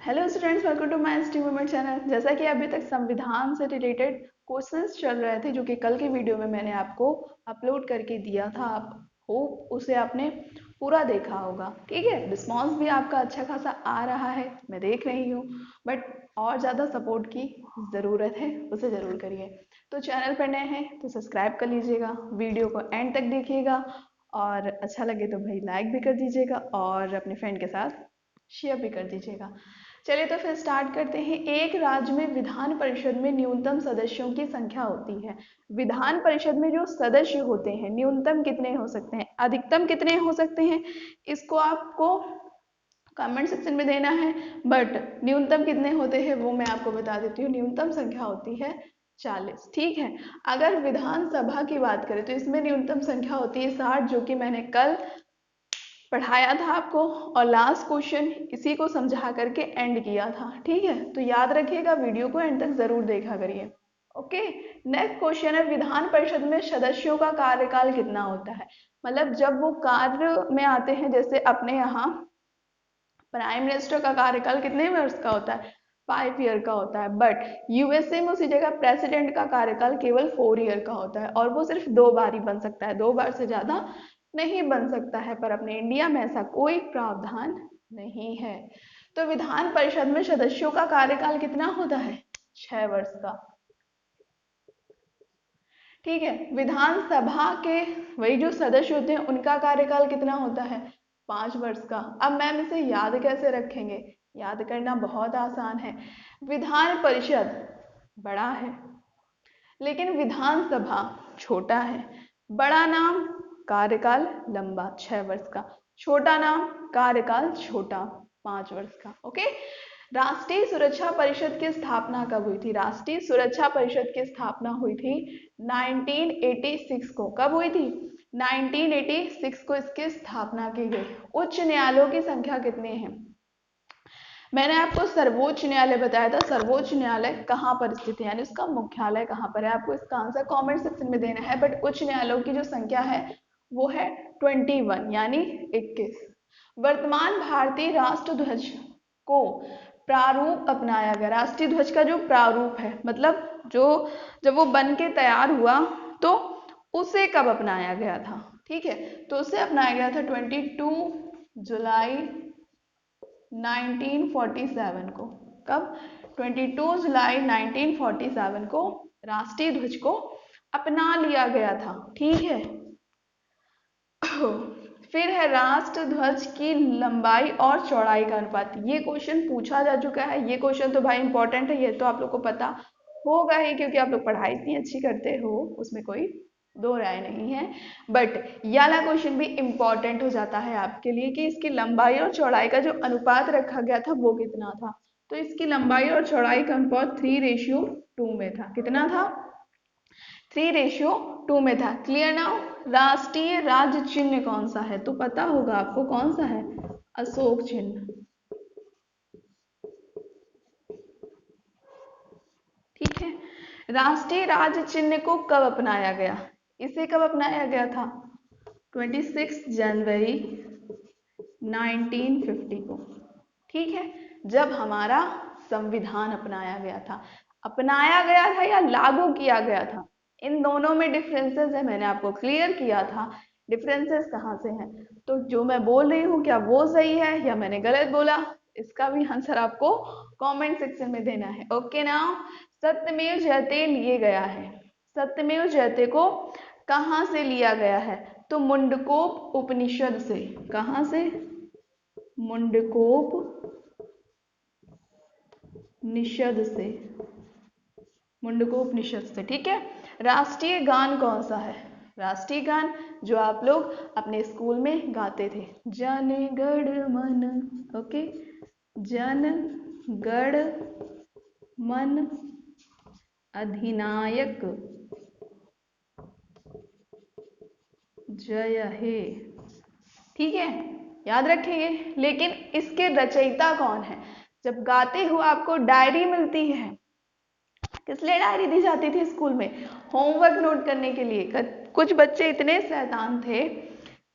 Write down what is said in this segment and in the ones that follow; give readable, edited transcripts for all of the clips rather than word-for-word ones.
Hello students, welcome to my स्टी movement channel. जैसा कि अभी तक संविधान से रिलेटेड क्वेश्चंस चल रहे थे जो कि कल की वीडियो में मैंने आपको अपलोड करके दिया था, आप होप उसे आपने पूरा देखा होगा। ठीक है, रिस्पांस भी आपका अच्छा खासा आ रहा है, मैं देख रही हूँ, बट और ज़्यादा सपोर्ट की ज़रूरत है, उसे ज़रूर करिए। तो चैनल पर नए हैं तो सब्सक्राइब कर लीजिएगा, वीडियो को एंड तक देखिएगा और अच्छा लगे तो भाई लाइक भी कर दीजिएगा और अपने फ्रेंड के साथ शेयर भी कर दीजिएगा। चलिए तो फिर स्टार्ट करते हैं। एक राज्य में विधान परिषद में न्यूनतम सदस्यों की संख्या होती है। विधान परिषद में जो सदस्य होते हैं न्यूनतम कितने हो सकते हैं, अधिकतम कितने हो सकते हैं, इसको आपको कमेंट सेक्शन में देना है। बट न्यूनतम कितने होते हैं वो मैं आपको बता देती हूँ। न्यूनतम संख्या होती है 40। ठीक है, अगर विधानसभा की बात करें तो इसमें न्यूनतम संख्या होती है 60, जो कि मैंने कल पढ़ाया था आपको और लास्ट क्वेश्चन इसी को समझा करके एंड किया था। ठीक है, तो याद रखिएगा, वीडियो को एंड तक जरूर देखा करिए। ओके, नेक्स्ट क्वेश्चन है, विधान परिषद में सदस्यों का कार्यकाल कितना होता है। मतलब जब वो कार्य में आते हैं, जैसे अपने यहाँ प्राइम मिनिस्टर का कार्यकाल कितने वर्ष का होता है, 5 ईयर का होता है। बट यूएसए में उसी जगह प्रेसिडेंट का कार्यकाल केवल 4 ईयर का होता है और वो सिर्फ 2 बार ही बन सकता है, 2 बार से ज्यादा नहीं बन सकता है। पर अपने इंडिया में ऐसा कोई प्रावधान नहीं है। तो विधान परिषद में सदस्यों का कार्यकाल कितना होता है, 6 वर्ष का। ठीक है, विधानसभा के वही जो सदस्य होते हैं उनका कार्यकाल कितना होता है, 5 वर्ष का। अब मैम इसे याद कैसे रखेंगे, याद करना बहुत आसान है। विधान परिषद बड़ा है लेकिन विधानसभा छोटा है। बड़ा नाम, कार्यकाल लंबा 6 वर्ष का, छोटा नाम, कार्यकाल छोटा 5 वर्ष का। ओके, राष्ट्रीय सुरक्षा परिषद की स्थापना कब हुई थी। राष्ट्रीय सुरक्षा परिषद की स्थापना हुई थी 1986 को। कब हुई थी, 1986 को इसकी स्थापना की गई। उच्च न्यायालयों की संख्या कितनी है, मैंने आपको सर्वोच्च न्यायालय बताया था। सर्वोच्च न्यायालय कहाँ पर स्थित है, यानी उसका मुख्यालय कहाँ पर है, आपको इसका आंसर कमेंट सेक्शन में देना है। बट उच्च न्यायालयों की जो संख्या है वो है 21, यानी 21। वर्तमान भारतीय राष्ट्र ध्वज को प्रारूप अपनाया गया। राष्ट्रीय ध्वज का जो प्रारूप है, मतलब जो जब वो बन के तैयार हुआ तो उसे कब अपनाया गया था। ठीक है, तो उसे अपनाया गया था 22 जुलाई 1947 को। कब, 22 जुलाई 1947 को राष्ट्रीय ध्वज को अपना लिया गया था। ठीक है, फिर है राष्ट्र ध्वज की लंबाई और चौड़ाई का अनुपात। ये क्वेश्चन पूछा जा चुका है, ये क्वेश्चन तो भाई इंपॉर्टेंट है, ये तो आप लोग को पता होगा ही क्योंकि आप लोग पढ़ाई इतनी अच्छी करते हो, उसमें कोई दो राय नहीं है। बट ये वाला क्वेश्चन भी इंपॉर्टेंट हो जाता है आपके लिए कि इसकी लंबाई और चौड़ाई का जो अनुपात रखा गया था वो कितना था। तो इसकी लंबाई और चौड़ाई का अनुपात 3:2 में था। कितना था, 3:2 में था। Clear now. राष्ट्रीय राज्य चिन्ह कौन सा है, तो पता होगा आपको कौन सा है, अशोक चिन्ह। ठीक है, राष्ट्रीय राज्य चिन्ह को कब अपनाया गया, इसे कब अपनाया गया था, 26 जनवरी 1950 को। ठीक है, जब हमारा संविधान अपनाया गया था। अपनाया गया था या लागू किया गया था, इन दोनों में डिफरेंसेस है, मैंने आपको क्लियर किया था डिफरेंसेस कहाँ से हैं। तो जो मैं बोल रही हूँ क्या वो सही है या मैंने गलत बोला, इसका भी आंसर आपको कमेंट सेक्शन में देना है। ओके नाउ, सत्यमेव जयते लिए गया है। सत्यमेव जयते को कहाँ से लिया गया है, तो मुंडकोप उपनिषद से। कहाँ से, मुंडकोप निषद से, मुंडकोपनिषद से। ठीक है, राष्ट्रीय गान कौन सा है, राष्ट्रीय गान जो आप लोग अपने स्कूल में गाते थे, जन गण मन। ओके, जन गण मन अधिनायक जय हे। ठीक है, याद रखिए। लेकिन इसके रचयिता कौन है, जब गाते हुए आपको डायरी मिलती है, किस लिए डायरी दी जाती थी स्कूल में, होमवर्क नोट करने के लिए। कुछ बच्चे इतने शैतान थे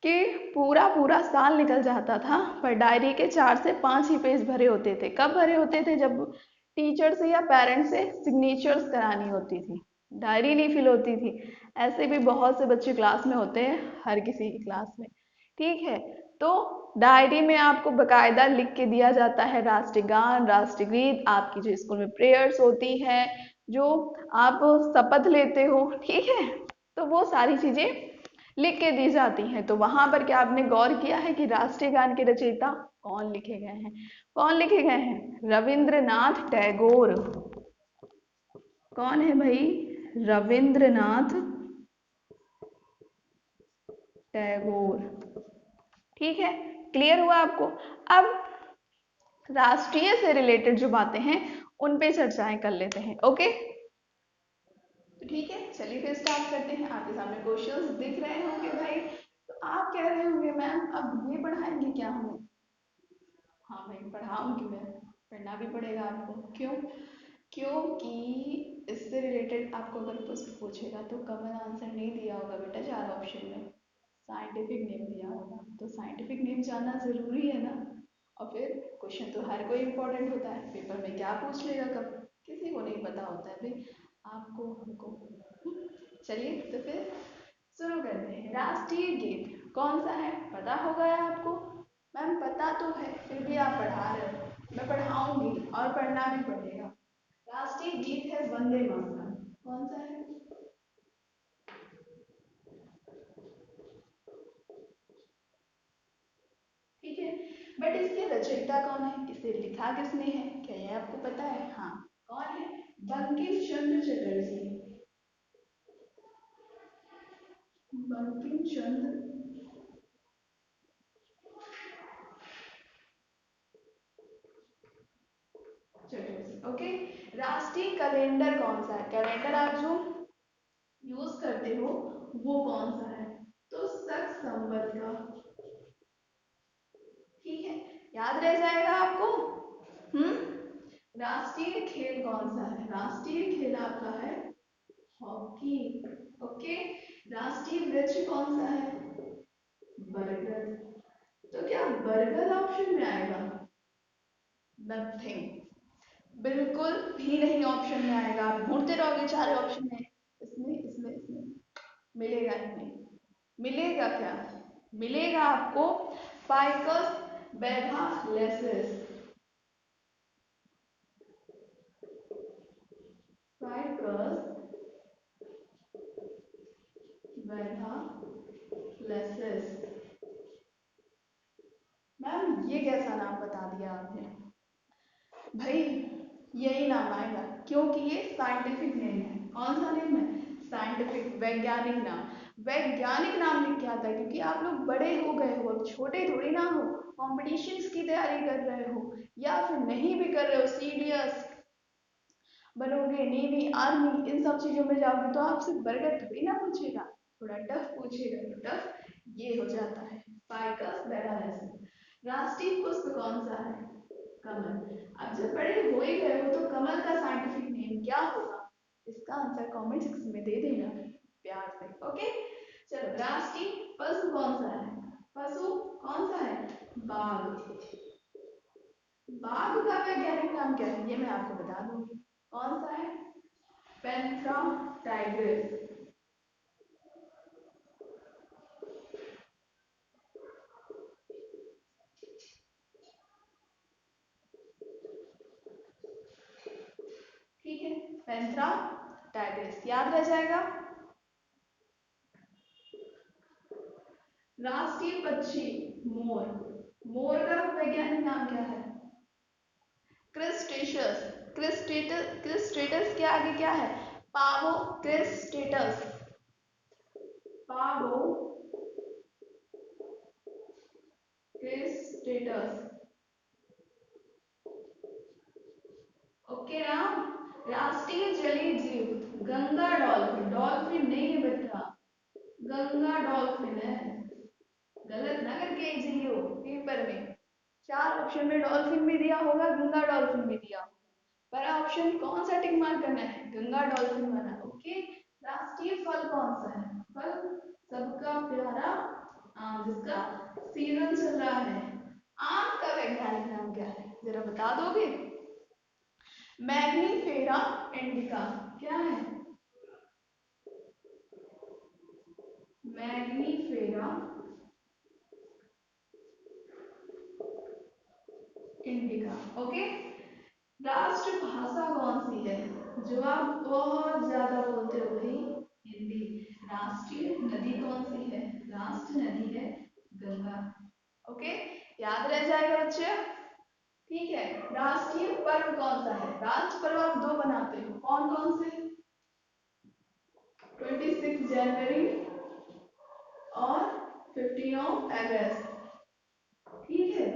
कि पूरा पूरा साल निकल जाता था पर डायरी के 4 से 5 ही पेज भरे होते थे। कब भरे होते थे? जब टीचर से या पेरेंट्स से सिग्नेचर्स करानी होती थी, डायरी नहीं फिल होती थी। ऐसे भी बहुत से बच्चे क्लास में होते हैं, हर किसी की क्लास में, ठीक है। तो डायरी में आपको बकायदा लिख के दिया जाता है राष्ट्रगान, राष्ट्रगीत, आपकी जो स्कूल में प्रेयर्स होती हैं, जो आप शपथ लेते हो, ठीक है, तो वो सारी चीजें लिख के दी जाती हैं। तो वहां पर क्या आपने गौर किया है कि राष्ट्रीय गान के रचयिता कौन लिखे गए हैं? कौन लिखे गए हैं? रविंद्रनाथ टैगोर। कौन है भाई? रविंद्रनाथ टैगोर। ठीक है, क्लियर हुआ आपको? अब राष्ट्रीय से रिलेटेड जो बातें हैं उन पे चर्चाएं कर लेते हैं। ओके, तो ठीक है, चलिए फिर स्टार्ट करते हैं। आपके सामने क्वेश्चंस दिख रहे होंगे भाई, तो आप कह रहे होंगे मैम अब ये पढ़ाएंगे क्या हमें? हाँ भाई, पढ़ाऊंगी मैं, पढ़ना भी पड़ेगा आपको। क्यों? क्योंकि इससे रिलेटेड आपको अगर प्रश्न पूछेगा तो कॉमन आंसर नहीं दिया होगा बेटा 4 ऑप्शन में, साइंटिफिक नेम दिया होगा, तो साइंटिफिक नेम जानना जरूरी है ना। और फिर क्वेश्चन तो हर कोई इंपॉर्टेंट होता है, पेपर में क्या पूछ लेगा कब, किसी को नहीं पता होता है भाई, आपको हमको। चलिए तो फिर शुरू करते हैं। राष्ट्रीय गीत कौन सा है पता होगा आपको? मैम पता तो है, फिर भी आप पढ़ा रहे हो, मैं पढ़ाऊंगी और पढ़ना भी पड़ेगा। राष्ट्रीय गीत है वंदे मातरम। कौन सा है? ठीक है, बट इसके रचयिता कौन है, इसे लिखा किसने है, क्या ये आपको पता है? हाँ, कौन है? बंकिम चंद्र चटर्जी। बंकिम चंद्र चटर्जी। ओके, राष्ट्रीय कैलेंडर कौन सा है? कैलेंडर आप जो यूज करते हो वो कौन सा है? तो सख संवत का। ठीक है, याद रह जाएगा आपको। राष्ट्रीय खेल कौन सा है? राष्ट्रीय खेल आपका है हॉकी। ओके, राष्ट्रीय वृक्ष कौन सा है? बरगद। तो क्या बरगद ऑप्शन में आएगा? नथिंग, बिल्कुल भी नहीं ऑप्शन में आएगा। आप ढूंढते रहोगे 4 ऑप्शन में, इसमें मिलेगा ही नहीं। मिलेगा क्या? मिलेगा आपको फाइकस बैधालेसिस। फाइकस बैधालेसिस। मैम ये कैसा नाम बता दिया आपने? भाई यही नाम आएगा, क्योंकि ये साइंटिफिक नेम है। कौन सा नेम है? साइंटिफिक, वैज्ञानिक नाम। वैज्ञानिक नाम लिख के आता है क्योंकि आप लोग बड़े हो गए हो, अब छोटे थोड़ी ना हो, कॉम्पिटिशन्स की तैयारी कर रहे हो या फिर नहीं भी कर रहे हो, सीरियस बनोगे, नेवी आर्मी इन सब चीजों में जाओगे तो आपसे बरगद थोड़ी ना पूछेगा, थोड़ा टफ पूछेगा, तो टफ ये हो जाता है। फाइकस बैडालेसिस। राष्ट्रीय पुष्प कौन सा है? कमल। अब जब बड़े हो ही गए हो तो कमल का साइंटिफिक नेम क्या होगा? इसका आंसर कमेंट सेक्शन में दे देना प्यार से। ओके, चलो, राष्ट्रीय पशु कौन सा है? पशु कौन सा है? बाघ। बाघ का वैज्ञानिक नाम क्या है ये मैं आपको बता दूंगी। कौन सा है? पेंथ्रा टाइग्रिस। ठीक है, पेंथ्रा टाइग्रिस याद रह जाएगा। राष्ट्रीय पक्षी मोर। मोर का वैज्ञानिक नाम क्या है? क्रिस्टेशस। क्रिस्टेटस के आगे क्या है? पावो क्रिस्टेटस। पावो क्रिस्टेटस। ओके ना। राष्ट्रीय जलीय जीव गंगा डॉल्फिन। डॉल्फिन नहीं है बेटा, गंगा डॉल्फिन है। गलत ना करके जियो पेपर में 4 ऑप्शन में डॉल्फिन भी दिया होगा, गंगा डॉल्फिन भी दिया होगा, पर ऑप्शन कौन सा टिक मार्क करना है? गंगा डॉल्फिन वाला। ओके, राष्ट्रीय फल कौन सा है? फल सबका प्यारा जिसका सीजन चल रहा है। आम का वैज्ञानिक नाम क्या है, जरा बता दोगे? Mangifera indica. क्या है? Mangifera indica. ओके। राष्ट्रभाषा कौन सी है, जो आप बहुत ज्यादा बोलते हो भाई? हिंदी। राष्ट्रीय नदी कौन सी है? राष्ट्र नदी है गंगा। ओके, याद रह जाएगा बच्चे। ठीक है। राष्ट्रीय पर्व कौन सा है? राष्ट्र पर्व आप दो बनाते हो, कौन कौन से? 26 जनवरी और 15 अगस्त। ठीक है।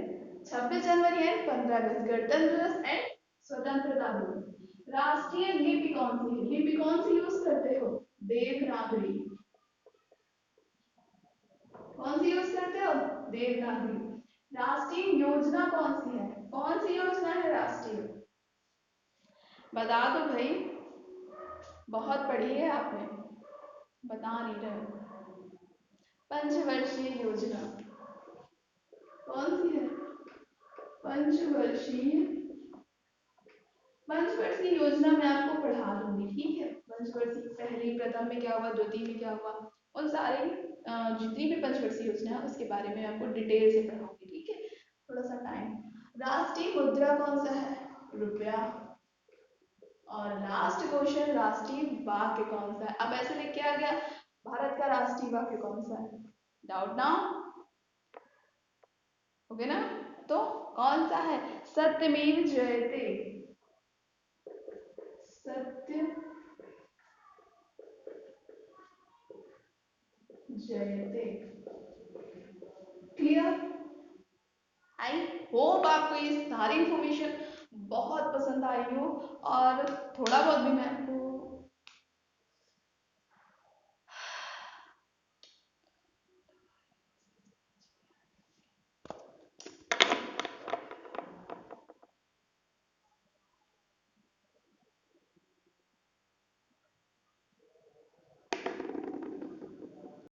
26 जनवरी एंड 15 अगस्त, गणतंत्र दिवस एंड स्वतंत्रता दिवस। राष्ट्रीय लिपि कौन सी है? लिपि कौन सी यूज करते हो? देवनागरी। कौन सी यूज करते हो? देवनागरी। राष्ट्रीय योजना कौन सी है? कौन सी योजना है राष्ट्रीय? बता दो भाई, बहुत पढ़ी है आपने, बता नहीं रहे हो। पंचवर्षीय योजना कौन सी है? पंचवर्षीय। पंचवर्षीय योजना मैं आपको पढ़ा दूंगी, ठीक है? पंचवर्षीय पहली प्रथम में क्या हुआ, द्वितीय में क्या हुआ, उन सारे जितनी भी पंचवर्षीय योजना है उसके बारे में आपको डिटेल से पढ़ाऊंगी, ठीक है? थोड़ा सा टाइम। राष्ट्रीय मुद्रा कौन सा है? रुपया। और लास्ट क्वेश्चन, राष्ट्रीय वाक्य कौन सा है? अब ऐसे लिख के आ गया, भारत का राष्ट्रीय वाक्य कौन सा है? डाउट ना हो गया ना? तो कौन सा है? सत्यमेव जयते। सत्य जयते। क्लियर? आई होप आपको ये सारी इंफॉर्मेशन बहुत पसंद आई हो, और थोड़ा बहुत भी मैं आपको